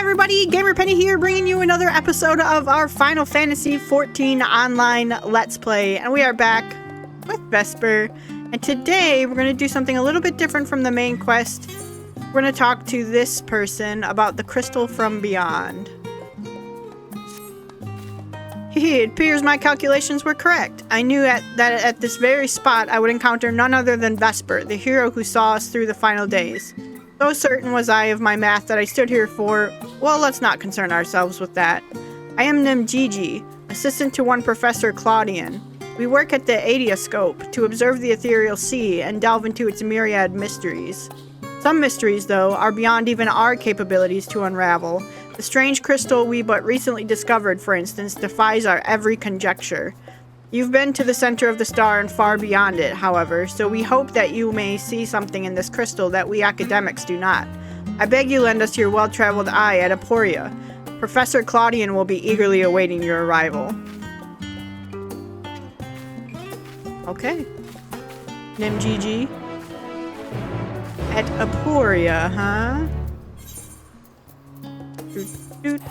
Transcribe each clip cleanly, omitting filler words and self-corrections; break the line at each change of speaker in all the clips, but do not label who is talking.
everybody, Gamer Penny here, bringing you another episode of our Final Fantasy XIV Online Let's Play, and we are back with Vesper, and today we're going to do something a little bit different from the main quest. We're going to talk to this person about the crystal from beyond. It appears my calculations were correct. I knew that at this very spot I would encounter none other than Vesper, the hero who saw us through the final days. So certain was I of my math that I stood here for, well, let's not concern ourselves with that. I am Nemgigi, assistant to one Professor Claudian. We work at the Adeoscope to observe the ethereal sea and delve into its myriad mysteries. Some mysteries, though, are beyond even our capabilities to unravel. The strange crystal we but recently discovered, for instance, defies our every conjecture. You've been to the center of the star and far beyond it, however, so we hope that you may see something in this crystal that we academics do not. I beg you lend us your well-traveled eye at Aporia. Professor Claudian will be eagerly awaiting your arrival. Okay. Nemgigi. At Aporia, huh? Doot, doot.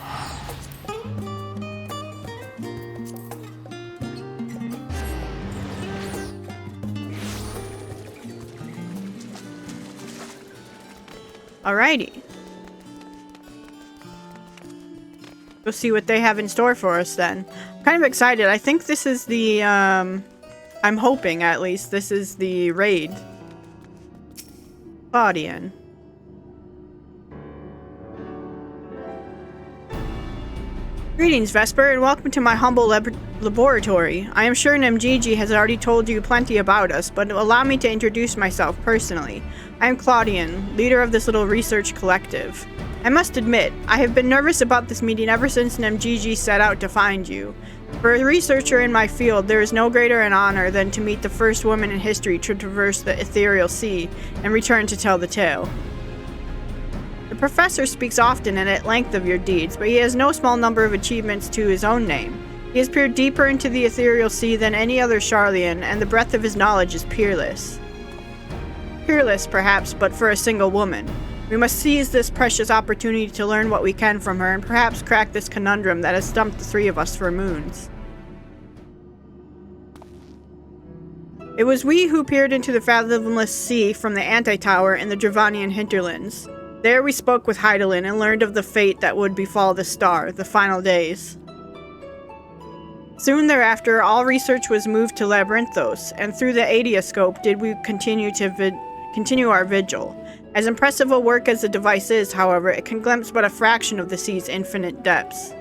Alrighty. We'll see what they have in store for us then. I'm kind of excited. I think this is the, I'm hoping at least, this is the raid. Claudian. Greetings, Vesper, and welcome to my humble laboratory. I am sure Nemgigi has already told you plenty about us, but allow me to introduce myself personally. I am Claudian, leader of this little research collective. I must admit, I have been nervous about this meeting ever since Nemgigi set out to find you. For a researcher in my field, there is no greater an honor than to meet the first woman in history to traverse the ethereal sea and return to tell the tale. The professor speaks often and at length of your deeds, but he has no small number of achievements to his own name. He has peered deeper into the ethereal sea than any other Charlian, and the breadth of his knowledge is peerless. Peerless, perhaps, but for a single woman. We must seize this precious opportunity to learn what we can from her and perhaps crack this conundrum that has stumped the three of us for moons. It was we who peered into the fathomless sea from the anti-tower in the Dravanian hinterlands. There we spoke with Heidelin and learned of the fate that would befall the star, the final days. Soon thereafter, all research was moved to Labyrinthos, and through the Adeoscope did we continue our vigil. As impressive a work as the device is, however, it can glimpse but a fraction of the sea's infinite depths.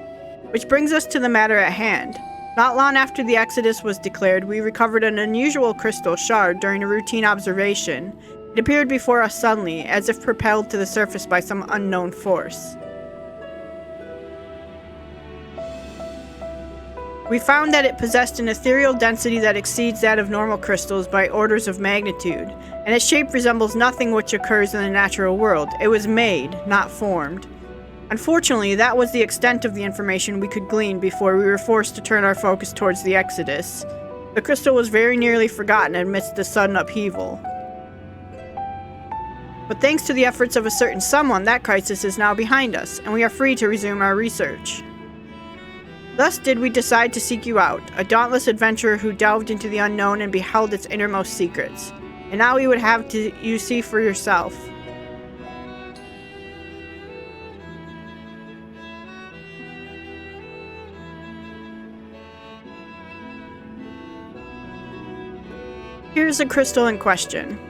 Which brings us to the matter at hand. Not long after the Exodus was declared, we recovered an unusual crystal shard during a routine observation. It appeared before us suddenly, as if propelled to the surface by some unknown force. We found that it possessed an ethereal density that exceeds that of normal crystals by orders of magnitude, and its shape resembles nothing which occurs in the natural world. It was made, not formed. Unfortunately, that was the extent of the information we could glean before we were forced to turn our focus towards the Exodus. The crystal was very nearly forgotten amidst the sudden upheaval. But thanks to the efforts of a certain someone, that crisis is now behind us, and we are free to resume our research. Thus did we decide to seek you out, a dauntless adventurer who delved into the unknown and beheld its innermost secrets. And now we would have you see for yourself. Here's the crystal in question.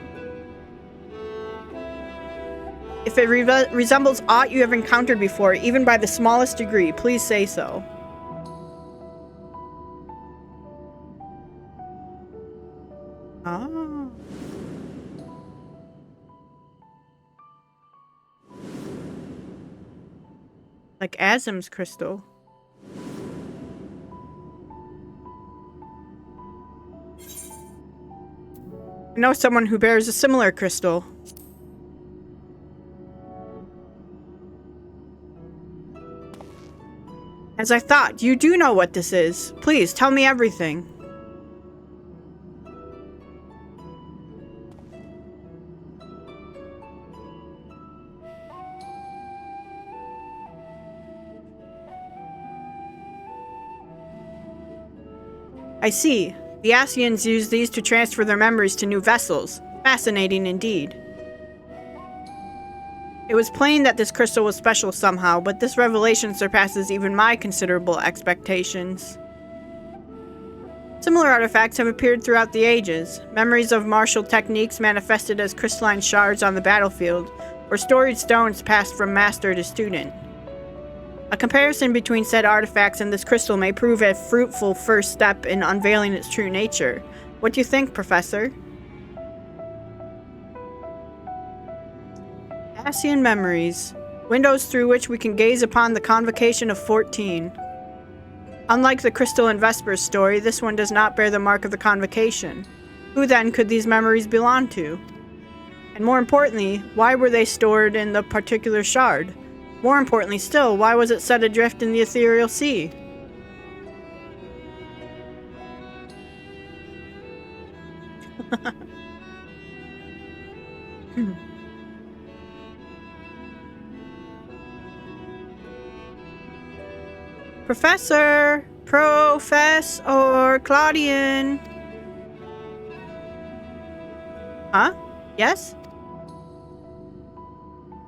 If it resembles aught you have encountered before, even by the smallest degree, please say so. Oh. Like Azim's crystal. I know someone who bears a similar crystal. As I thought, you do know what this is. Please, tell me everything. I see. The Asians use these to transfer their memories to new vessels. Fascinating indeed. It was plain that this crystal was special somehow, but this revelation surpasses even my considerable expectations. Similar artifacts have appeared throughout the ages. Memories of martial techniques manifested as crystalline shards on the battlefield, or storied stones passed from master to student. A comparison between said artifacts and this crystal may prove a fruitful first step in unveiling its true nature. What do you think, Professor? Asian memories. Windows through which we can gaze upon the convocation of 14. Unlike the crystal in Vesper's story, this one does not bear the mark of the convocation. Who then could these memories belong to? And more importantly, why were they stored in the particular shard? More importantly still, why was it set adrift in the ethereal sea? Professor Claudian. Huh? Yes?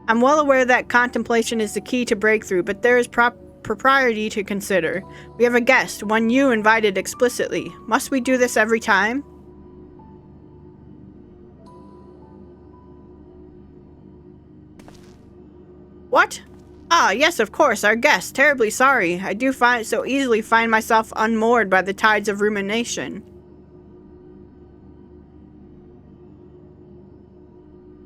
I'm well aware that contemplation is the key to breakthrough, but there is propriety to consider. We have a guest, one you invited explicitly. Must we do this every time? What? Ah, yes, of course, our guest. Terribly sorry. I do so easily find myself unmoored by the tides of rumination.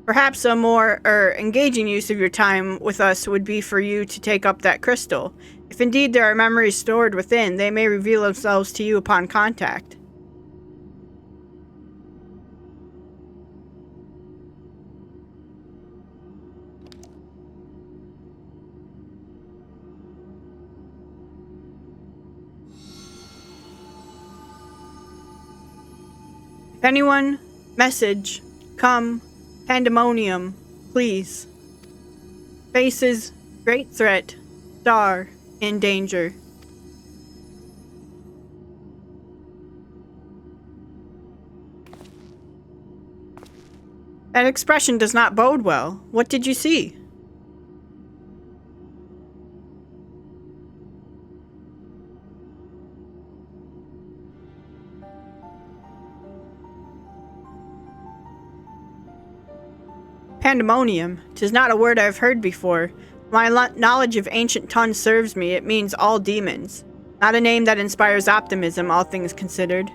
Perhaps a more, engaging use of your time with us would be for you to take up that crystal. If indeed there are memories stored within, they may reveal themselves to you upon contact. If anyone, message, come, pandemonium, please. Faces, great threat, star, in danger. That expression does not bode well. What did you see? Pandemonium. 'Tis not a word I have heard before. My knowledge of ancient tongues serves me. It means all demons. Not a name that inspires optimism, all things considered.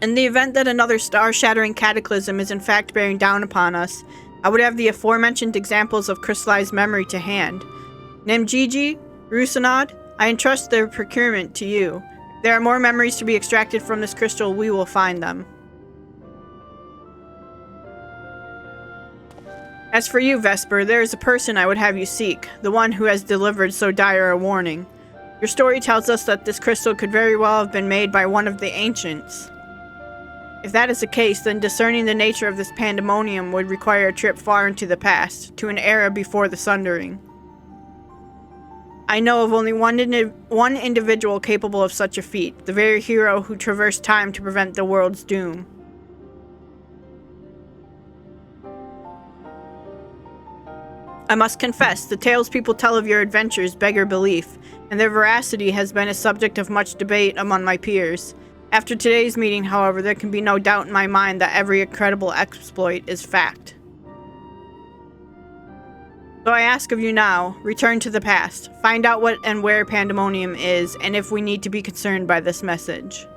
In the event that another star-shattering cataclysm is in fact bearing down upon us, I would have the aforementioned examples of crystallized memory to hand. Nemgigi, Rusanad, I entrust their procurement to you. If there are more memories to be extracted from this crystal, we will find them. As for you, Vesper, there is a person I would have you seek, the one who has delivered so dire a warning. Your story tells us that this crystal could very well have been made by one of the ancients. If that is the case, then discerning the nature of this pandemonium would require a trip far into the past, to an era before the Sundering. I know of only one individual capable of such a feat, the very hero who traversed time to prevent the world's doom. I must confess, the tales people tell of your adventures beggar belief, and their veracity has been a subject of much debate among my peers. After today's meeting, however, there can be no doubt in my mind that every incredible exploit is fact. So I ask of you now, return to the past, find out what and where Pandemonium is, and if we need to be concerned by this message.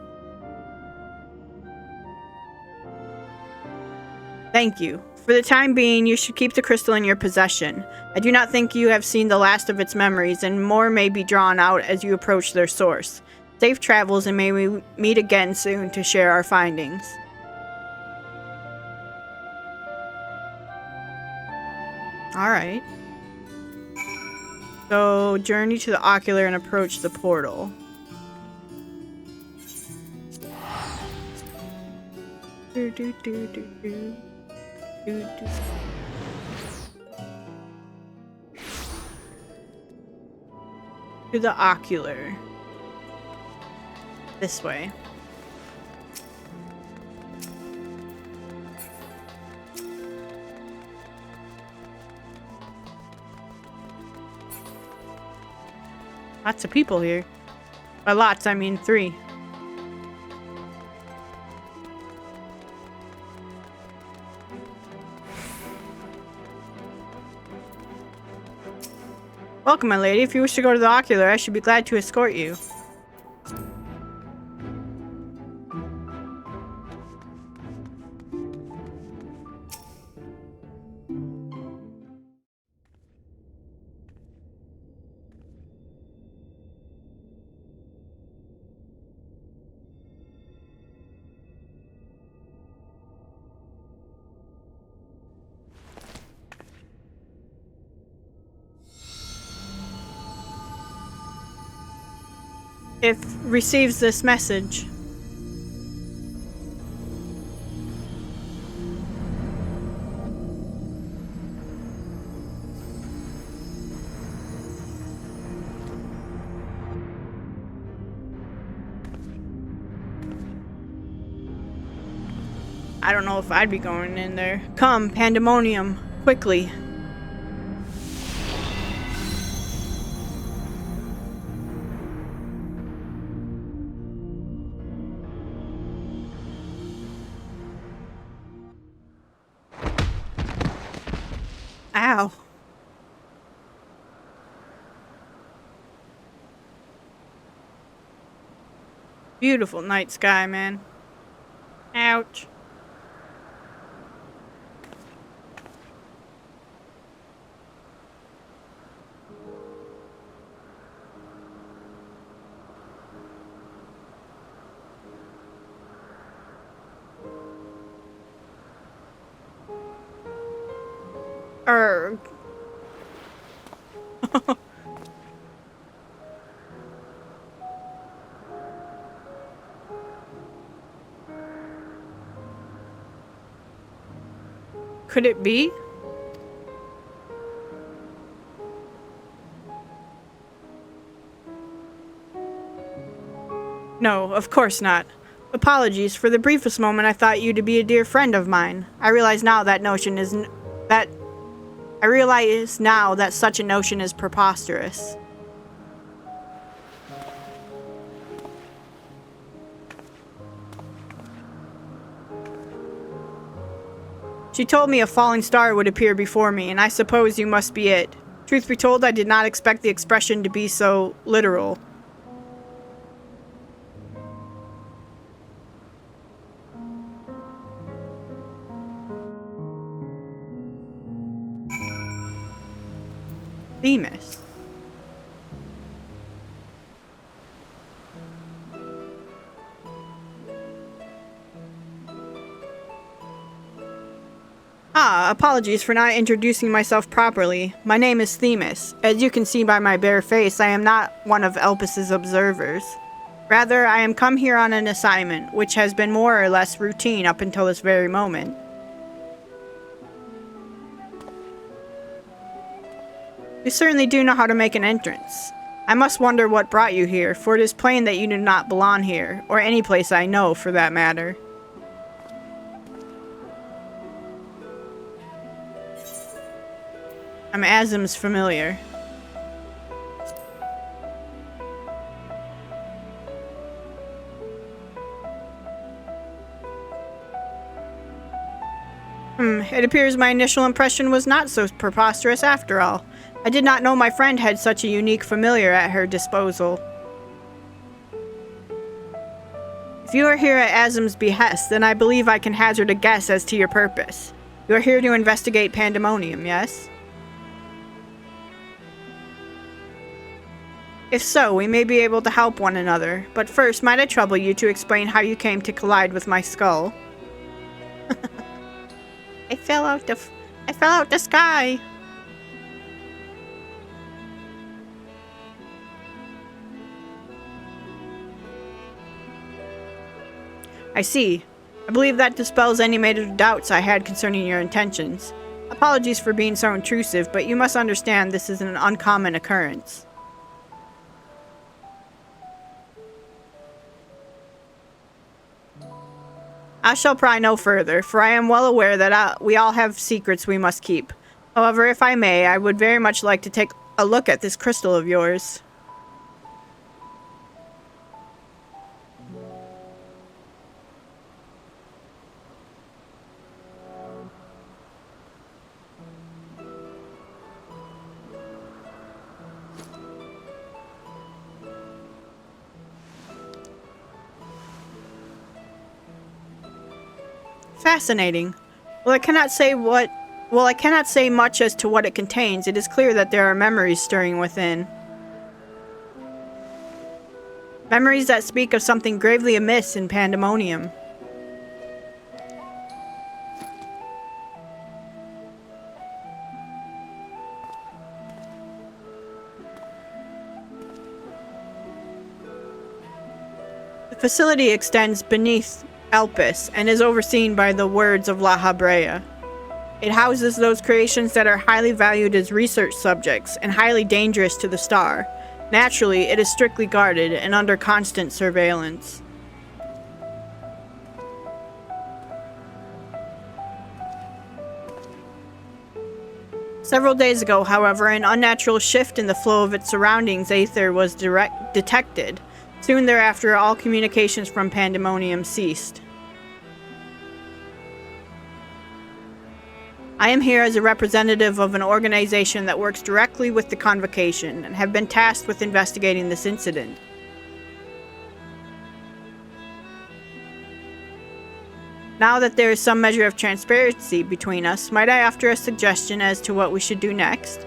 Thank you. For the time being, you should keep the crystal in your possession. I do not think you have seen the last of its memories, and more may be drawn out as you approach their source. Safe travels, and may we meet again soon to share our findings. Alright. So, journey to the ocular and approach the portal. Do, do, do, do, do. Do, do. To the ocular. This way. Lots of people here. By lots, I mean 3. Welcome, my lady. If you wish to go to the ocular, I should be glad to escort you. If receives this message. I don't know if I'd be going in there. Come, pandemonium, quickly. Ow. Beautiful night sky, man. Ouch. Erg. Could it be? No, of course not. Apologies. For the briefest moment, I thought you to be a dear friend of mine. I realize now that such a notion is preposterous. She told me a falling star would appear before me, and I suppose you must be it. Truth be told, I did not expect the expression to be so literal. Themis. Apologies for not introducing myself properly. My name is Themis. As you can see by my bare face, I am not one of Elpis's observers. Rather, I am come here on an assignment, which has been more or less routine up until this very moment. You certainly do know how to make an entrance. I must wonder what brought you here, for it is plain that you do not belong here, or any place I know, for that matter. I'm Azim's familiar. It appears my initial impression was not so preposterous after all. I did not know my friend had such a unique familiar at her disposal. If you are here at Azim's behest, then I believe I can hazard a guess as to your purpose. You are here to investigate Pandemonium, yes? If so, we may be able to help one another, but first, might I trouble you to explain how you came to collide with my skull? I fell out the sky! I see. I believe that dispels any major doubts I had concerning your intentions. Apologies for being so intrusive, but you must understand this is an uncommon occurrence. I shall pry no further, for I am well aware that we all have secrets we must keep. However, if I may, I would very much like to take a look at this crystal of yours. Fascinating. Well, I cannot say much as to what it contains. It is clear that there are memories stirring within. Memories that speak of something gravely amiss in Pandemonium. The facility extends beneath Elpis and is overseen by the Words of La Habrea. It houses those creations that are highly valued as research subjects and highly dangerous to the star. Naturally, it is strictly guarded and under constant surveillance. Several days ago, however, an unnatural shift in the flow of its surroundings aether was detected. Soon thereafter, all communications from Pandemonium ceased. I am here as a representative of an organization that works directly with the Convocation and have been tasked with investigating this incident. Now that there is some measure of transparency between us, might I offer a suggestion as to what we should do next?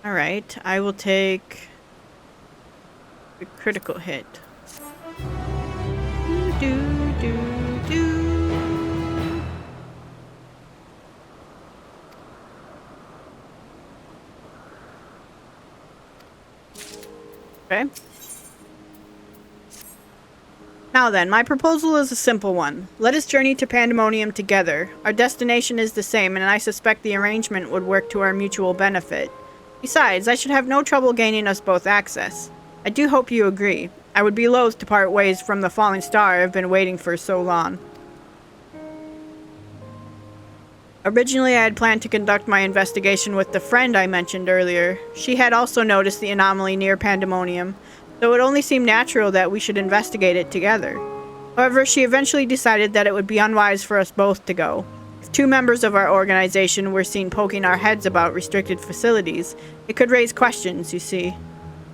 Alright, I will take a critical hit. Okay. Now then, my proposal is a simple one. Let us journey to Pandemonium together. Our destination is the same, and I suspect the arrangement would work to our mutual benefit. Besides, I should have no trouble gaining us both access. I do hope you agree. I would be loath to part ways from the falling star I've been waiting for so long. Originally, I had planned to conduct my investigation with the friend I mentioned earlier. She had also noticed the anomaly near Pandemonium, so it only seemed natural that we should investigate it together. However, she eventually decided that it would be unwise for us both to go. If two members of our organization were seen poking our heads about restricted facilities, it could raise questions, you see.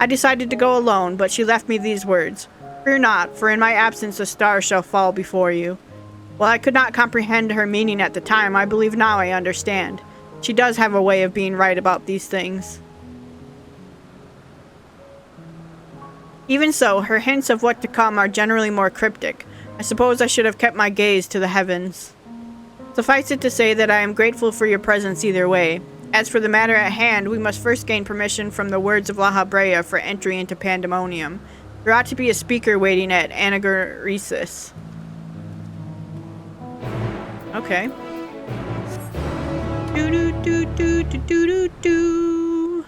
I decided to go alone, but she left me these words. Fear not, for in my absence a star shall fall before you. While I could not comprehend her meaning at the time, I believe now I understand. She does have a way of being right about these things. Even so, her hints of what to come are generally more cryptic. I suppose I should have kept my gaze to the heavens. Suffice it to say that I am grateful for your presence either way. As for the matter at hand, we must first gain permission from the Words of La Habrea for entry into Pandemonium. There ought to be a speaker waiting at Anagoresis. Okay. Do do do do do do do.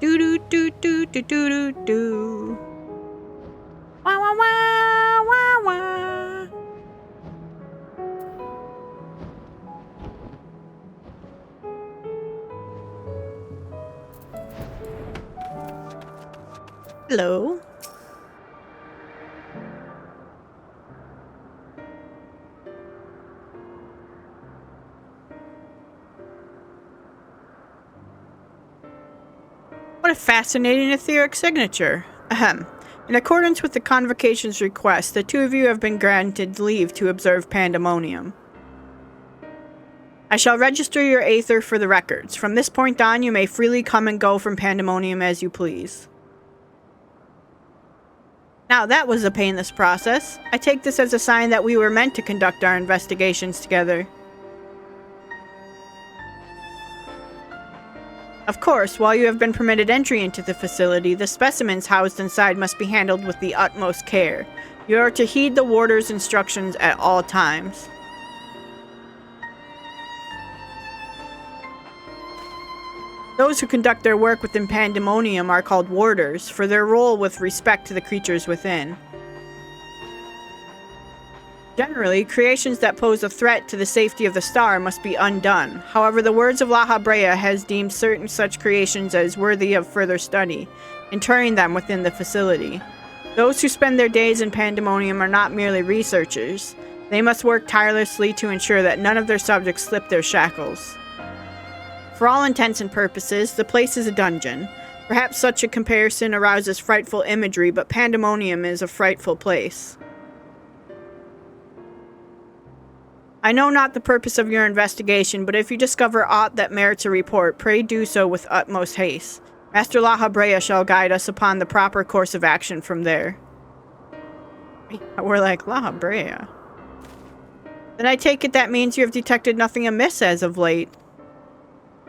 Do do do do do do do. Wah wah wah wah wah. Hello. What a fascinating etheric signature. Ahem. In accordance with the Convocation's request, the two of you have been granted leave to observe Pandemonium. I shall register your aether for the records. From this point on, you may freely come and go from Pandemonium as you please. Now that was a painless process. I take this as a sign that we were meant to conduct our investigations together. Of course, while you have been permitted entry into the facility, the specimens housed inside must be handled with the utmost care. You are to heed the warder's instructions at all times. Those who conduct their work within Pandemonium are called warders, for their role with respect to the creatures within. Generally, creations that pose a threat to the safety of the star must be undone. However, the words of La Habrea has deemed certain such creations as worthy of further study, interring them within the facility. Those who spend their days in Pandemonium are not merely researchers. They must work tirelessly to ensure that none of their subjects slip their shackles. For all intents and purposes, the place is a dungeon. Perhaps such a comparison arouses frightful imagery, but Pandemonium is a frightful place. I know not the purpose of your investigation, but if you discover aught that merits a report, pray do so with utmost haste. Master La Habrea shall guide us upon the proper course of action from there. We're like, La Habrea. Then I take it that means you have detected nothing amiss as of late.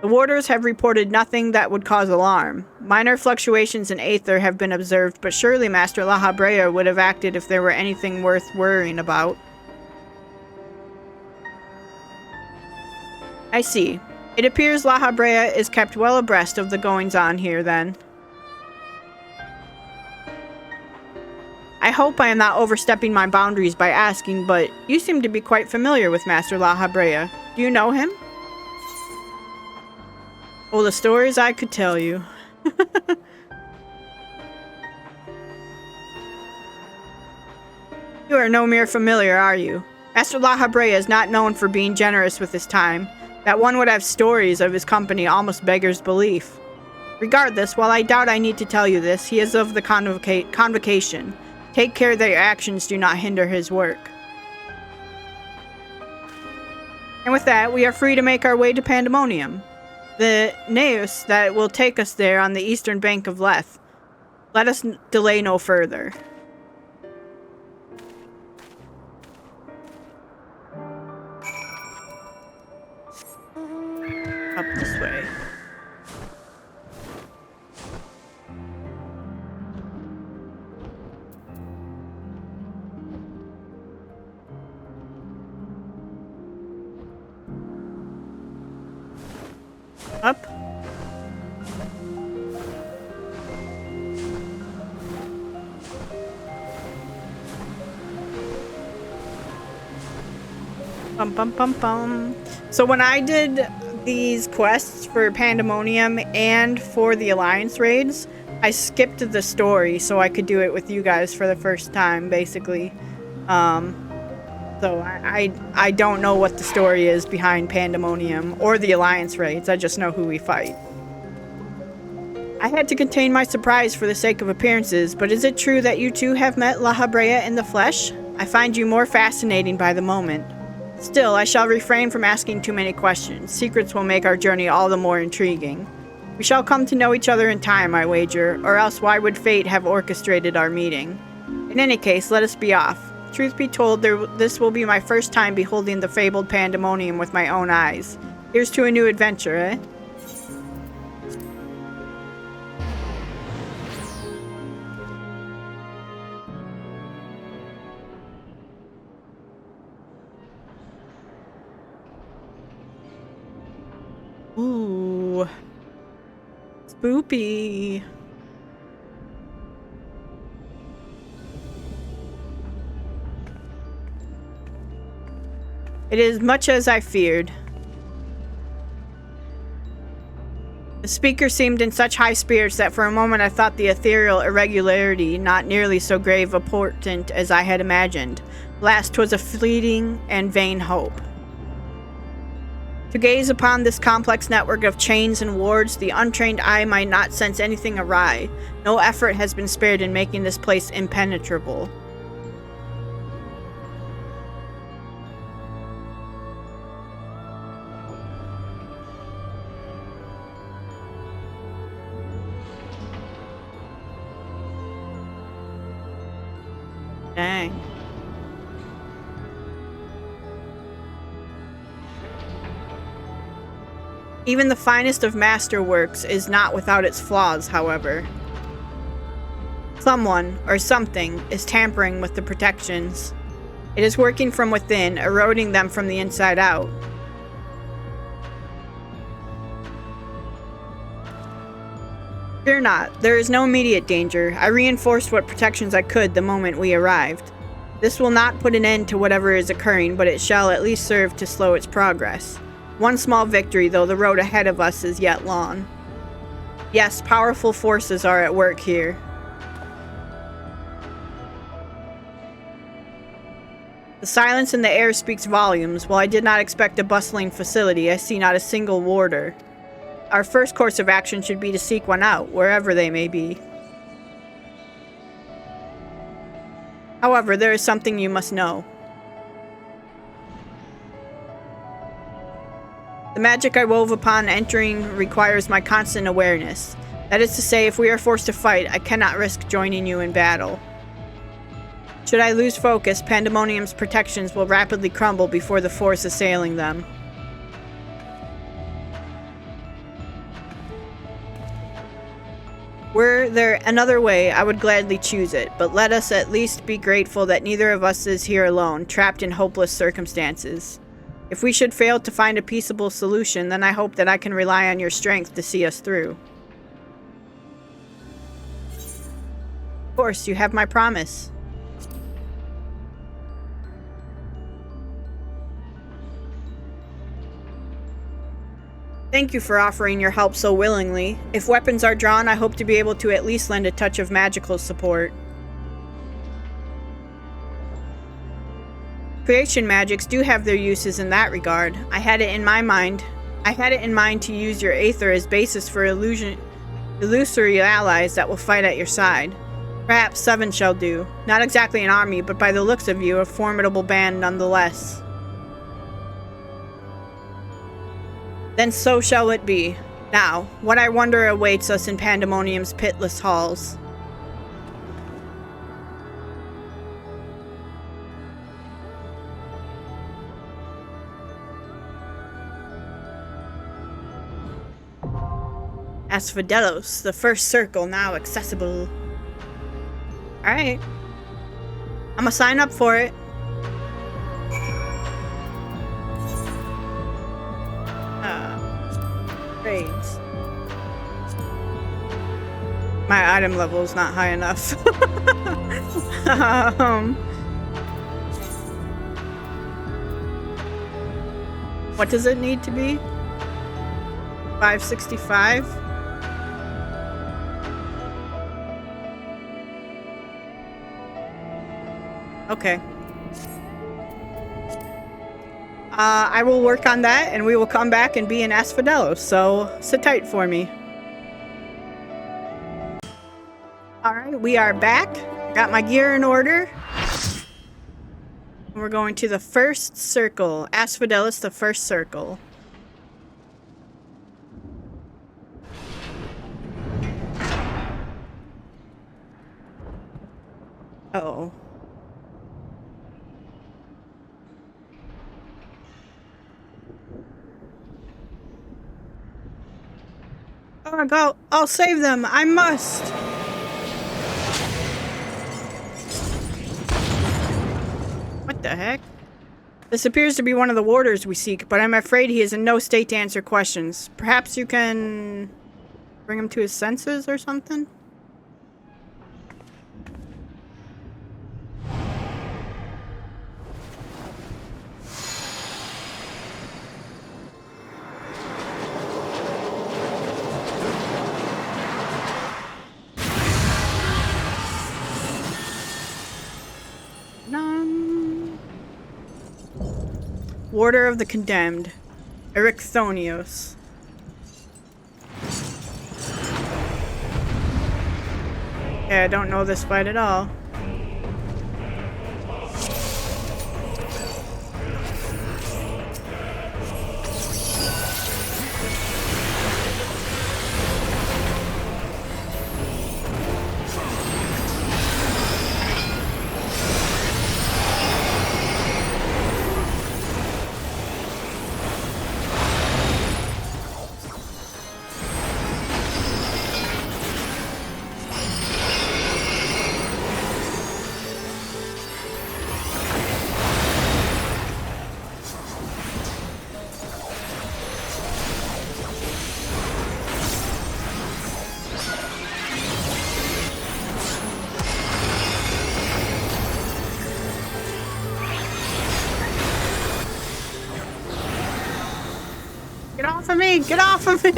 The warders have reported nothing that would cause alarm. Minor fluctuations in aether have been observed, but surely Master La Habrea would have acted if there were anything worth worrying about. I see. It appears La Habrea is kept well abreast of the goings-on here, then. I hope I am not overstepping my boundaries by asking, but you seem to be quite familiar with Master La Habrea. Do you know him? Oh, the stories I could tell you. You are no mere familiar, are you? Master La Habrea is not known for being generous with his time. That one would have stories of his company almost beggars belief. Regardless, while I doubt I need to tell you this, he is of the convocation. Take care that your actions do not hinder his work. And with that, we are free to make our way to Pandemonium. The naos that will take us there on the eastern bank of Let. Let us delay no further. Up this way. Up. Bum bum bum bum. So when I did these quests for Pandemonium and for the Alliance raids, I skipped the story so I could do it with you guys for the first time, basically. So I don't know what the story is behind Pandemonium or the Alliance raids. I just know who we fight. I had to contain my surprise for the sake of appearances, but is it true that you two have met La Habrea in the flesh? I find you more fascinating by the moment. Still, I shall refrain from asking too many questions. Secrets will make our journey all the more intriguing. We shall come to know each other in time, I wager, or else why would fate have orchestrated our meeting? In any case, let us be off. Truth be told, this will be my first time beholding the fabled Pandemonium with my own eyes. Here's to a new adventure, eh? Ooh. Spoopy. It is much as I feared. The speaker seemed in such high spirits that for a moment I thought the ethereal irregularity not nearly so grave a portent as I had imagined. Alas, 'twas a fleeting and vain hope. To gaze upon this complex network of chains and wards, the untrained eye might not sense anything awry. No effort has been spared in making this place impenetrable. Dang. Even the finest of masterworks is not without its flaws, however. Someone, or something, is tampering with the protections. It is working from within, eroding them from the inside out. Fear not, there is no immediate danger. I reinforced what protections I could the moment we arrived. This will not put an end to whatever is occurring, but it shall at least serve to slow its progress. One small victory, though the road ahead of us is yet long. Yes, powerful forces are at work here. The silence in the air speaks volumes. While I did not expect a bustling facility, I see not a single warder. Our first course of action should be to seek one out, wherever they may be. However, there is something you must know. The magic I wove upon entering requires my constant awareness. That is to say, if we are forced to fight, I cannot risk joining you in battle. Should I lose focus, Pandemonium's protections will rapidly crumble before the force assailing them. Were there another way, I would gladly choose it, but let us at least be grateful that neither of us is here alone, trapped in hopeless circumstances. If we should fail to find a peaceable solution, then I hope that I can rely on your strength to see us through. Of course, you have my promise. Thank you for offering your help so willingly. If weapons are drawn, I hope to be able to at least lend a touch of magical support. Creation magics do have their uses in that regard. I had it in mind to use your aether as basis for illusory allies that will fight at your side. Perhaps 7 shall do. Not exactly an army, but by the looks of you, a formidable band nonetheless. Then so shall it be. Now, what I wonder awaits us in Pandemonium's pitless halls. Asphodelos, the first circle now accessible. Alright. I'm gonna sign up for it. Raids. My item level is not high enough. What does it need to be? 565? Okay. I will work on that, and we will come back and be in Asphodelos, so sit tight for me. Alright, we are back. Got my gear in order. We're going to the first circle. Asphodelos, the first circle. Uh-oh. Oh, I'll save them. I must. What the heck? This appears to be one of the warders we seek, but I'm afraid he is in no state to answer questions. Perhaps you can bring him to his senses or something? Warder of the Condemned, Erichthonios. Okay, I don't know this fight at all. Get off of me! Get off of me!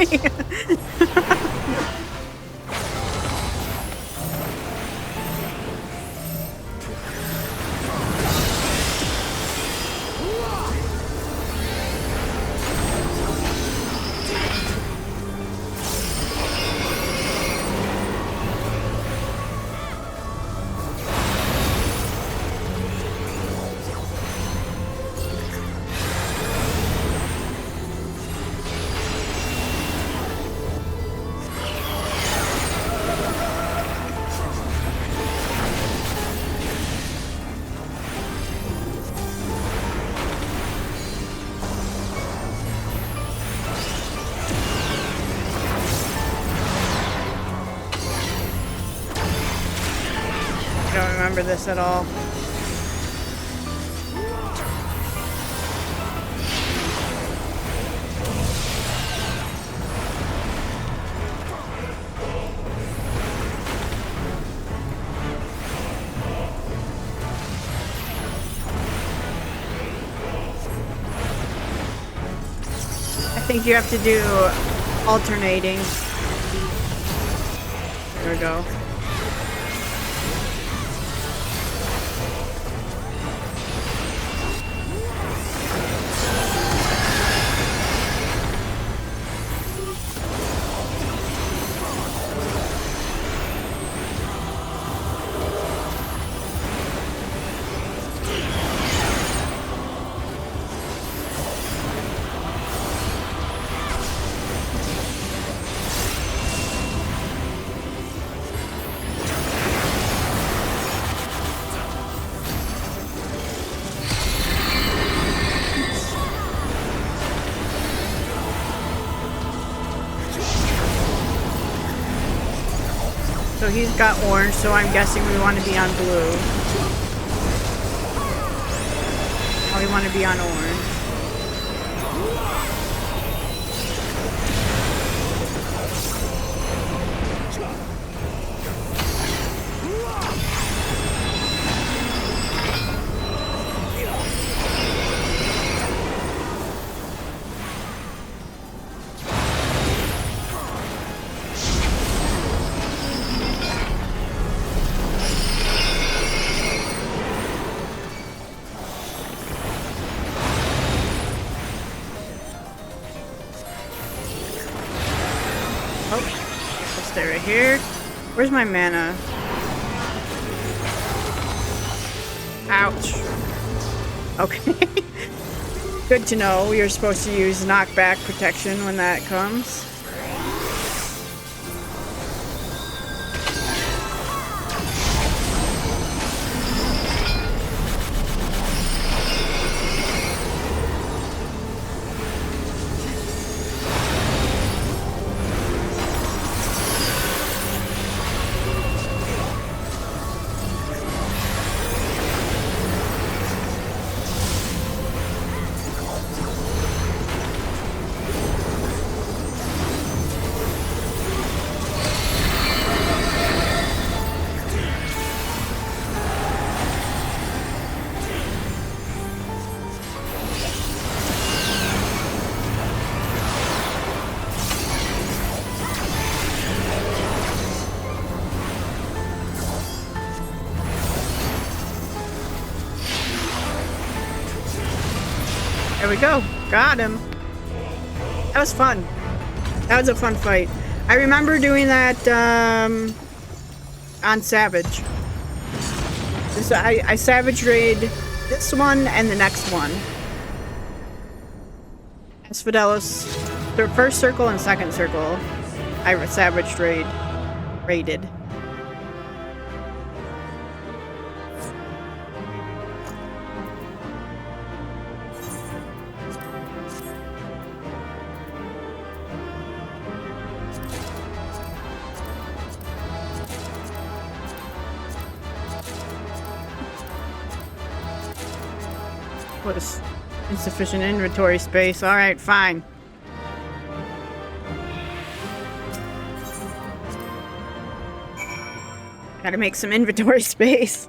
I don't remember this at all. I think you have to do alternating. There we go. So he's got orange, so I'm guessing we want to be on blue. Oh, we want to be on orange. Stay right here. Where's my mana? Ouch. Okay. Good to know. We are supposed to use knockback protection when that comes. There we go. Got him. That was fun. That was a fun fight. I remember doing that on Savage. I Savage raid this one and the next one. Asphodelos, the first circle and second circle. I Savage raided. What is insufficient inventory space? Alright, fine. Gotta make some inventory space.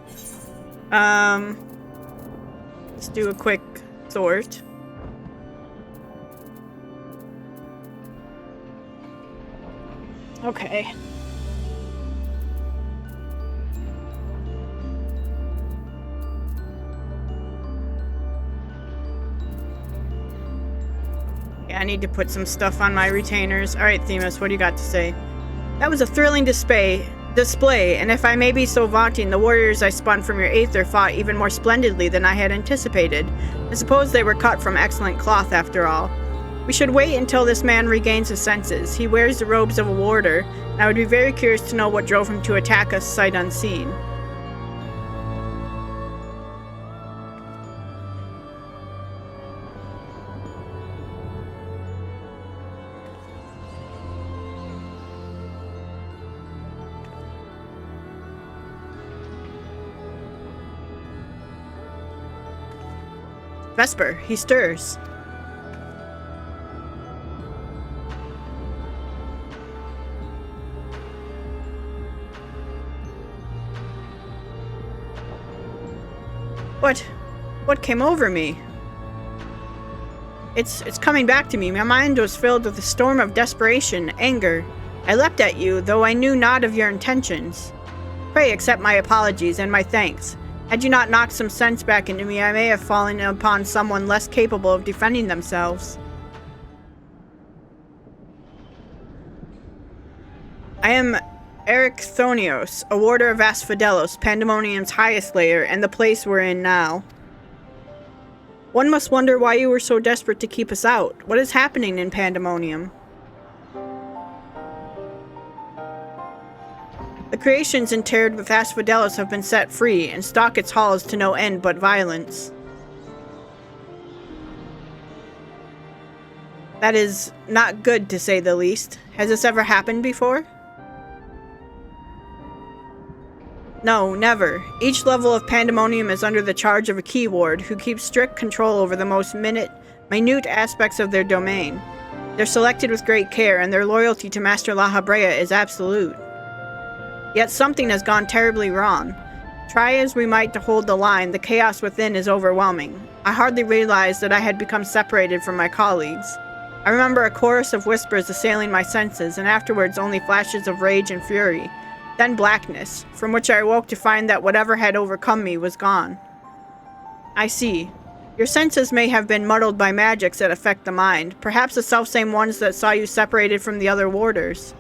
Let's do a quick sort. Okay. Yeah, I need to put some stuff on my retainers. Alright, Themis, what do you got to say? That was a thrilling display, and if I may be so vaunting, the warriors I spun from your aether fought even more splendidly than I had anticipated. I suppose they were cut from excellent cloth after all. We should wait until this man regains his senses. He wears the robes of a warder, and I would be very curious to know what drove him to attack us sight unseen. Vesper, he stirs. What came over me? It's coming back to me. My mind was filled with a storm of desperation, anger. I leapt at you, though I knew not of your intentions. Pray accept my apologies and my thanks. Had you not knocked some sense back into me, I may have fallen upon someone less capable of defending themselves. I am Ericthonios, a warder of Asphodelos, Pandemonium's highest layer, and the place we're in now. One must wonder why you were so desperate to keep us out. What is happening in Pandemonium? The creations interred with Asphodelos have been set free, and stalk its halls to no end but violence. That is not good, to say the least. Has this ever happened before? No, never. Each level of Pandemonium is under the charge of a key ward, who keeps strict control over the most minute aspects of their domain. They're selected with great care, and their loyalty to Master La Habrea is absolute. Yet something has gone terribly wrong. Try as we might to hold the line, the chaos within is overwhelming. I hardly realized that I had become separated from my colleagues. I remember a chorus of whispers assailing my senses, and afterwards only flashes of rage and fury. Then blackness, from which I awoke to find that whatever had overcome me was gone. I see. Your senses may have been muddled by magics that affect the mind, perhaps the selfsame ones that saw you separated from the other warders.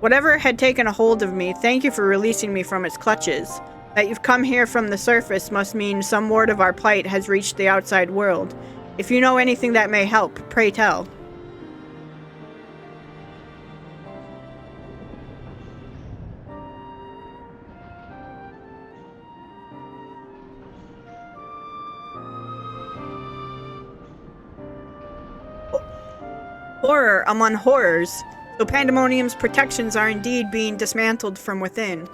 Whatever had taken a hold of me, thank you for releasing me from its clutches. That you've come here from the surface must mean some word of our plight has reached the outside world. If you know anything that may help, pray tell. Horror among horrors. So Pandemonium's protections are indeed being dismantled from within.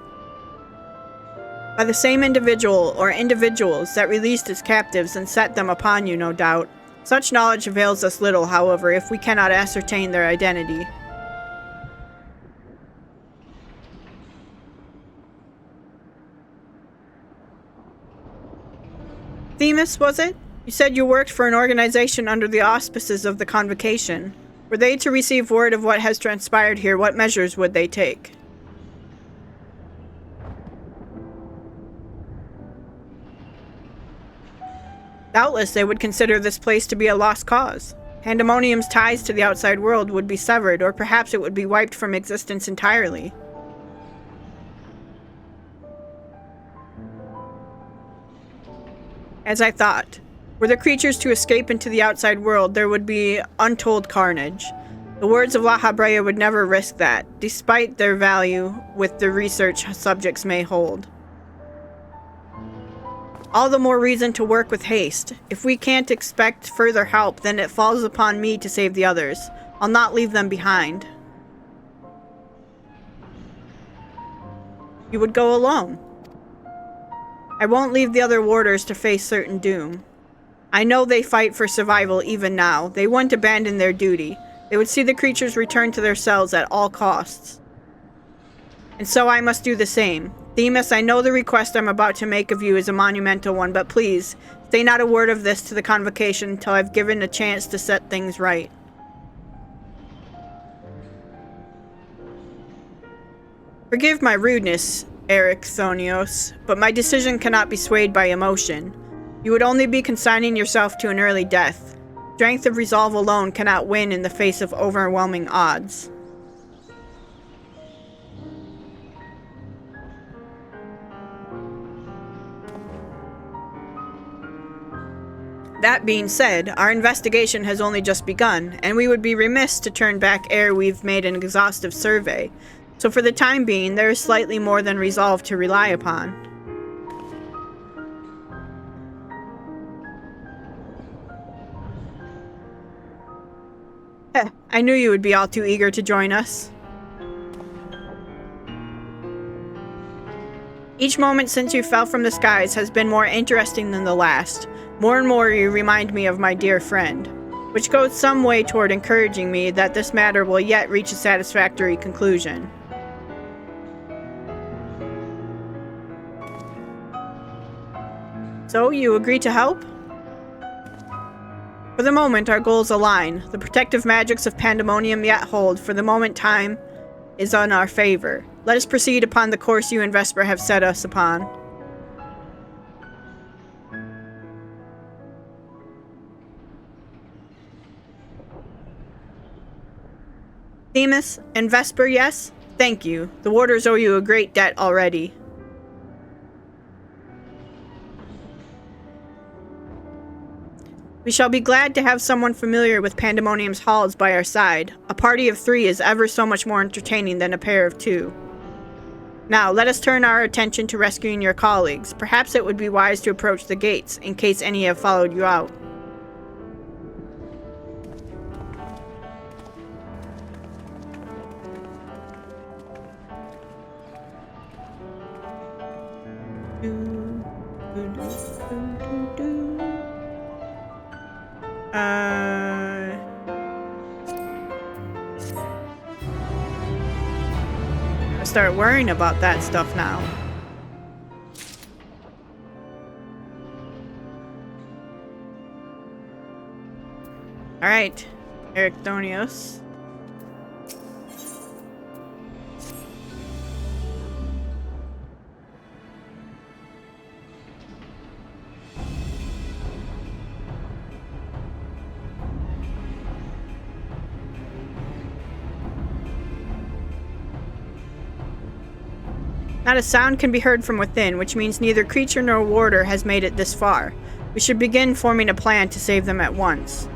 By the same individual or individuals that released its captives and set them upon you, no doubt. Such knowledge avails us little, however, if we cannot ascertain their identity. Themis, was it? You said you worked for an organization under the auspices of the Convocation. Were they to receive word of what has transpired here, what measures would they take? Doubtless they would consider this place to be a lost cause. Pandemonium's ties to the outside world would be severed, or perhaps it would be wiped from existence entirely. As I thought. Were the creatures to escape into the outside world, there would be untold carnage. The words of La Habrea would never risk that, despite their value with the research subjects may hold. All the more reason to work with haste. If we can't expect further help, then it falls upon me to save the others. I'll not leave them behind. You would go alone. I won't leave the other warders to face certain doom. I know they fight for survival even now. They wouldn't abandon their duty. They would see the creatures return to their cells at all costs. And so I must do the same. Themis, I know the request I'm about to make of you is a monumental one, but please, say not a word of this to the Convocation until I've given a chance to set things right. Forgive my rudeness, Ericthonios, but my decision cannot be swayed by emotion. You would only be consigning yourself to an early death. Strength of resolve alone cannot win in the face of overwhelming odds. That being said, our investigation has only just begun, and we would be remiss to turn back ere we've made an exhaustive survey. So for the time being, there is slightly more than resolve to rely upon. I knew you would be all too eager to join us. Each moment since you fell from the skies has been more interesting than the last. More and more you remind me of my dear friend, which goes some way toward encouraging me that this matter will yet reach a satisfactory conclusion. So, you agree to help? For the moment, our goals align. The protective magics of Pandemonium yet hold. For the moment, time is in our favor. Let us proceed upon the course you and Vesper have set us upon. Themis and Vesper, yes? Thank you. The warders owe you a great debt already. We shall be glad to have someone familiar with Pandemonium's halls by our side. A party of 3 is ever so much more entertaining than a pair of 2. Now, let us turn our attention to rescuing your colleagues. Perhaps it would be wise to approach the gates, in case any have followed you out. I start worrying about that stuff now. Alright, Ericthonios. Not a sound can be heard from within, which means neither creature nor warder has made it this far. We should begin forming a plan to save them at once.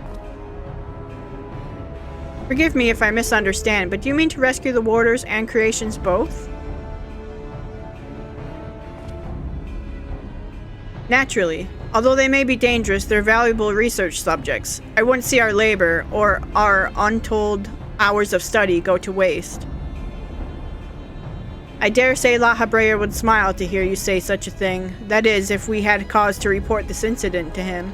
Forgive me if I misunderstand, but do you mean to rescue the warders and creations both? Naturally. Although they may be dangerous, they're valuable research subjects. I wouldn't see our labor, or our untold hours of study, go to waste. I dare say La Habrea would smile to hear you say such a thing. That is, if we had cause to report this incident to him.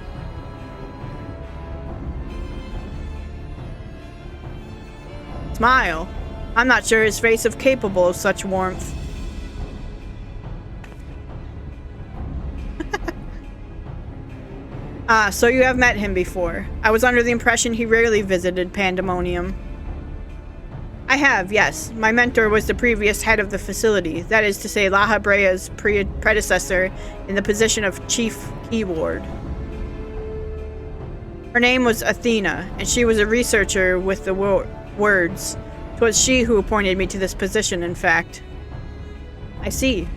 Smile. I'm not sure his face is capable of such warmth. Ah, so you have met him before. I was under the impression he rarely visited Pandemonium. I have, yes. My mentor was the previous head of the facility, that is to say La Habrea's predecessor in the position of Chief Key Ward. Her name was Athena, and she was a researcher with the words. 'Twas she who appointed me to this position, in fact. I see.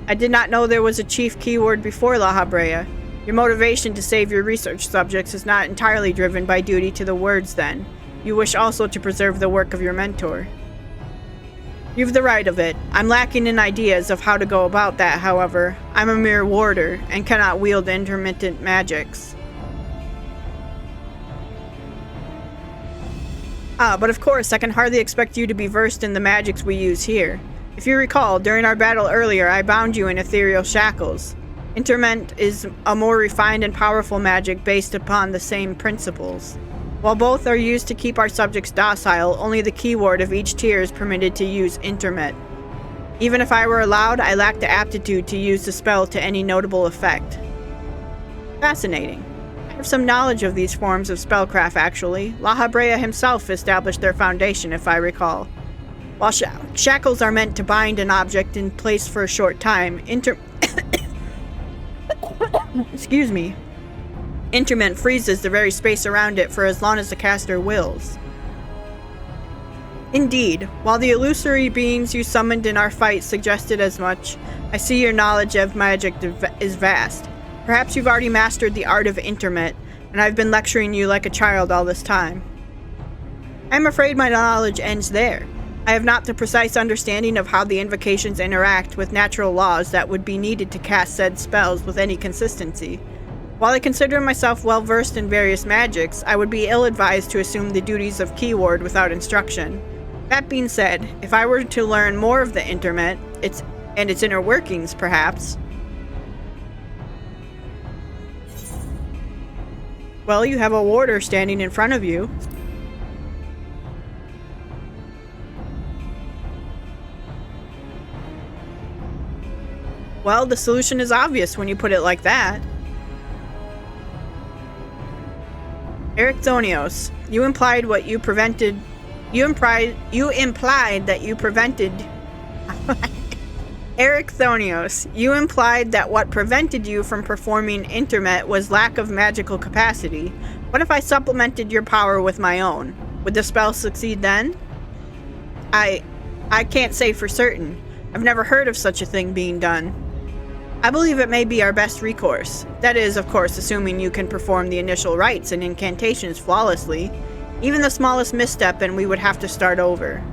I did not know there was a Chief Key Ward before La Habrea. Your motivation to save your research subjects is not entirely driven by duty to the words, then. You wish also to preserve the work of your mentor. You've the right of it. I'm lacking in ideas of how to go about that, however. I'm a mere warder, and cannot wield intermittent magics. Ah, but of course, I can hardly expect you to be versed in the magics we use here. If you recall, during our battle earlier, I bound you in ethereal shackles. Interment is a more refined and powerful magic based upon the same principles. While both are used to keep our subjects docile, only the keyword of each tier is permitted to use intermet. Even if I were allowed, I lack the aptitude to use the spell to any notable effect. Fascinating. I have some knowledge of these forms of spellcraft, actually. La Habrea himself established their foundation, if I recall. While shackles are meant to bind an object in place for a short time, excuse me. Interment freezes the very space around it for as long as the caster wills. Indeed, while the illusory beings you summoned in our fight suggested as much, I see your knowledge of magic is vast. Perhaps you've already mastered the art of interment, and I've been lecturing you like a child all this time. I'm afraid my knowledge ends there. I have not the precise understanding of how the invocations interact with natural laws that would be needed to cast said spells with any consistency. While I consider myself well versed in various magics, I would be ill-advised to assume the duties of keyword without instruction. That being said, if I were to learn more of the interment, its inner workings, perhaps. Well, you have a warder standing in front of you. Well, the solution is obvious when you put it like that. Ericthonios, you implied that you prevented Ericthonios, you implied that what prevented you from performing intermet was lack of magical capacity. What if I supplemented your power with my own? Would the spell succeed then? I can't say for certain. I've never heard of such a thing being done. I believe it may be our best recourse. That is, of course, assuming you can perform the initial rites and incantations flawlessly. Even the smallest misstep and we would have to start over.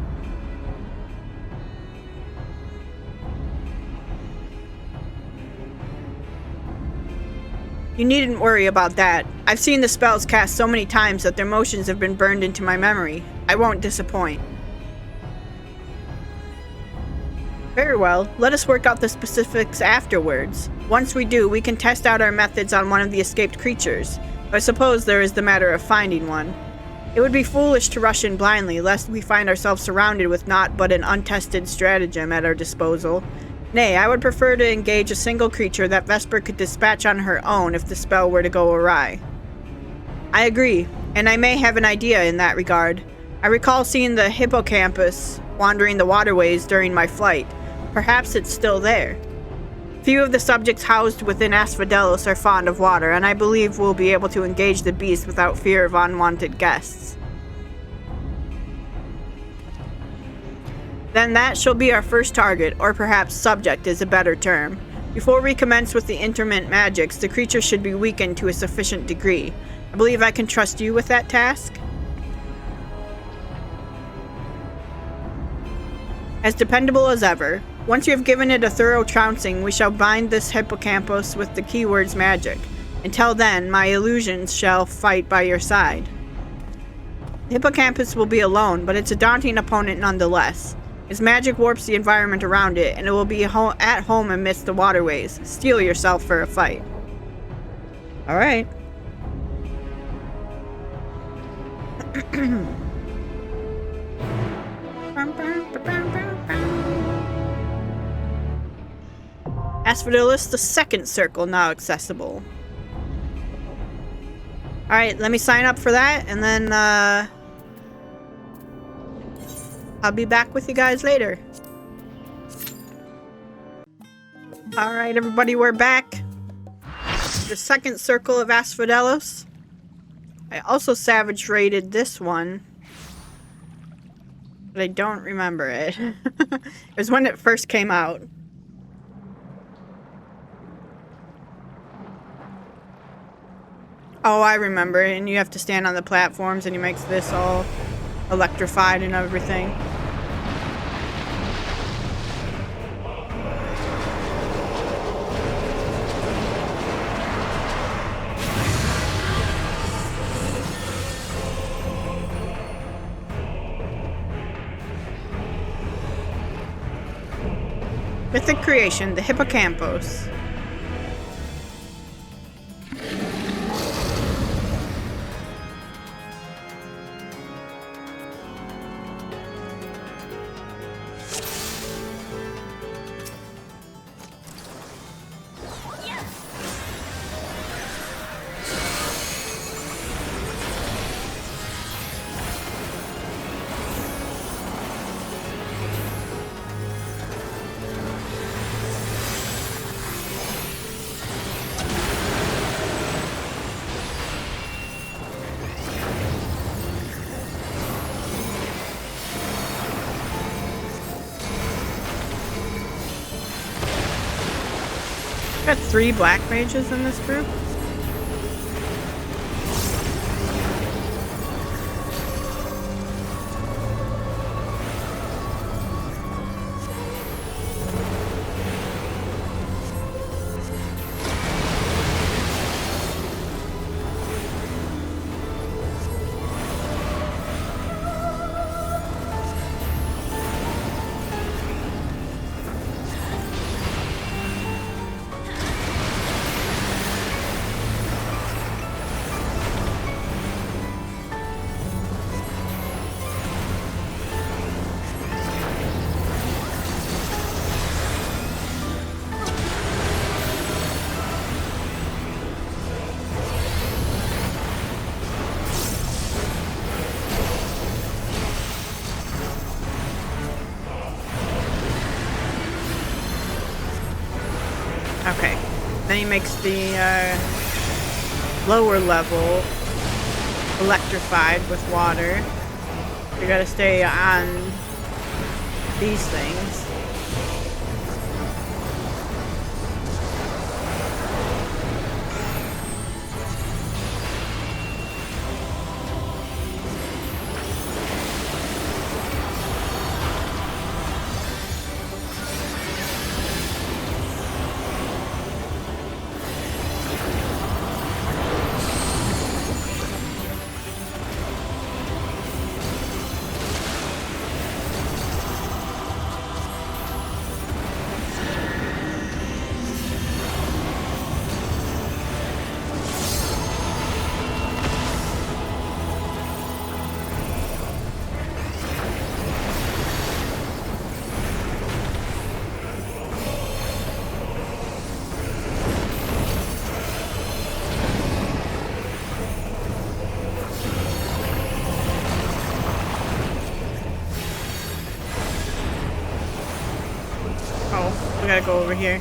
You needn't worry about that. I've seen the spells cast so many times that their motions have been burned into my memory. I won't disappoint. Very well, let us work out the specifics afterwards. Once we do, we can test out our methods on one of the escaped creatures. I suppose there is the matter of finding one. It would be foolish to rush in blindly, lest we find ourselves surrounded with naught but an untested stratagem at our disposal. Nay, I would prefer to engage a single creature that Vesper could dispatch on her own if the spell were to go awry. I agree, and I may have an idea in that regard. I recall seeing the hippocampus wandering the waterways during my flight. Perhaps it's still there. Few of the subjects housed within Asphodelos are fond of water, and I believe we'll be able to engage the beast without fear of unwanted guests. Then that shall be our first target, or perhaps subject is a better term. Before we commence with the interment magics, the creature should be weakened to a sufficient degree. I believe I can trust you with that task? As dependable as ever. Once you have given it a thorough trouncing, we shall bind this hippocampus with the keyword's magic. Until then, my illusions shall fight by your side. The hippocampus will be alone, but it's a daunting opponent nonetheless. Its magic warps the environment around it, and it will be at home amidst the waterways. Steel yourself for a fight. Alright. Asphodelos, the second circle now accessible. Alright, let me sign up for that, and then, I'll be back with you guys later. Alright, everybody, we're back. The second circle of Asphodelos. I also savage raided this one. But I don't remember it. It was when it first came out. Oh, I remember it, and you have to stand on the platforms, and he makes this all electrified and everything. Mythic creation, the hippocampus. Got 3 black mages in this group. Okay, then he makes the lower level electrified with water. You gotta stay on these things. We gotta go over here.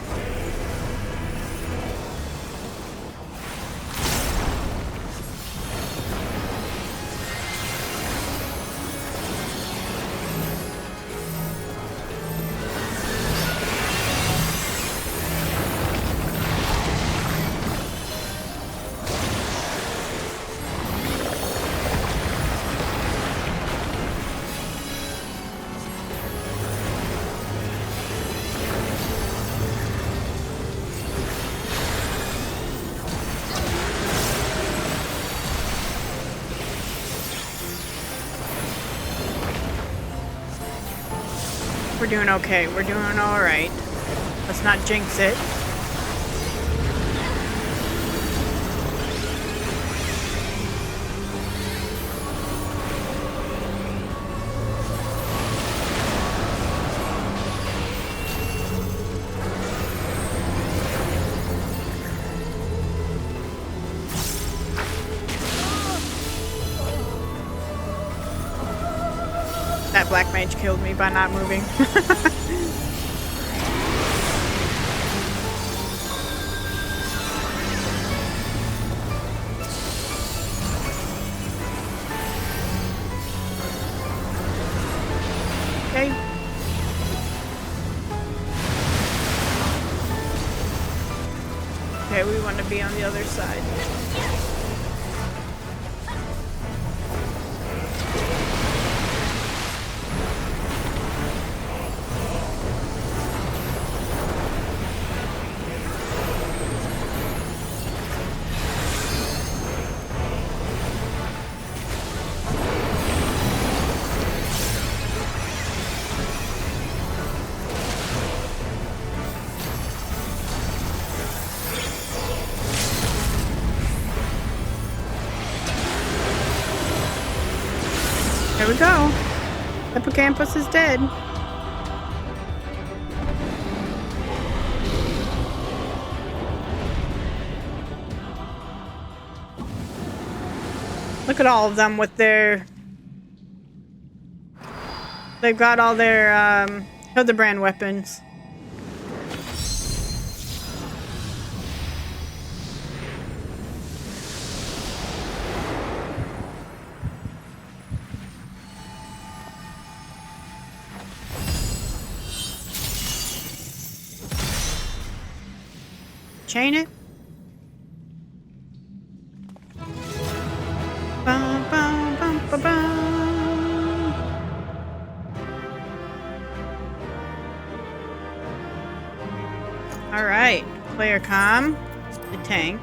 We're doing okay. We're doing alright. Let's not jinx it. That black mage killed me by not moving. Okay. Okay, we want to be on the other side. There we go. Hippocampus is dead. Look at all of them with their... They've got all their Hildebrand weapons. chain it. Bum, bum, bum, bum, bum. All right, player comm, the tank.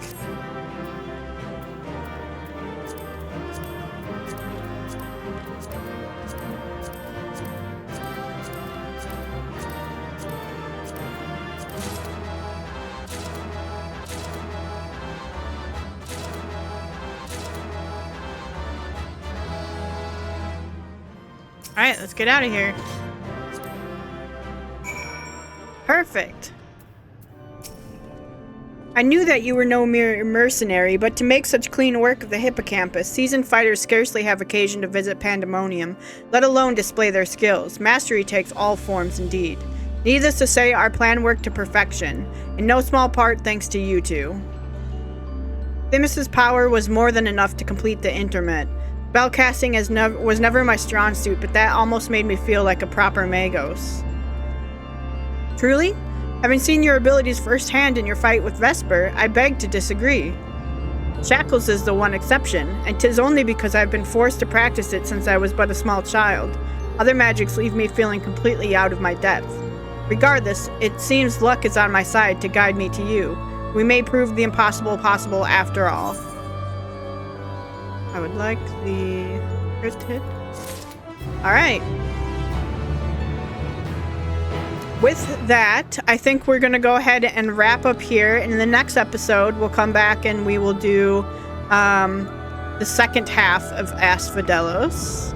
Alright, let's get out of here. Perfect. I knew that you were no mere mercenary, but to make such clean work of the hippocampus, seasoned fighters scarcely have occasion to visit Pandemonium, let alone display their skills. Mastery takes all forms indeed. Needless to say, our plan worked to perfection, in no small part thanks to you two. Themis's power was more than enough to complete the intermet. Spellcasting was never my strong suit, but that almost made me feel like a proper magos. Truly? Having seen your abilities firsthand in your fight with Vesper, I beg to disagree. Shackles is the one exception, and 'tis only because I've been forced to practice it since I was but a small child. Other magics leave me feeling completely out of my depth. Regardless, it seems luck is on my side to guide me to you. We may prove the impossible possible after all. I would like the crit hit. Alright. With that, I think we're going to go ahead and wrap up here. In the next episode, we'll come back and we will do the second half of Asphodelos.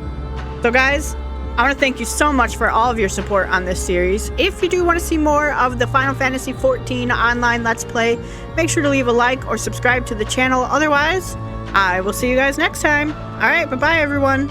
So guys, I want to thank you so much for all of your support on this series. If you do want to see more of the Final Fantasy XIV online Let's Play, make sure to leave a like or subscribe to the channel. Otherwise, I will see you guys next time. Alright, bye-bye everyone.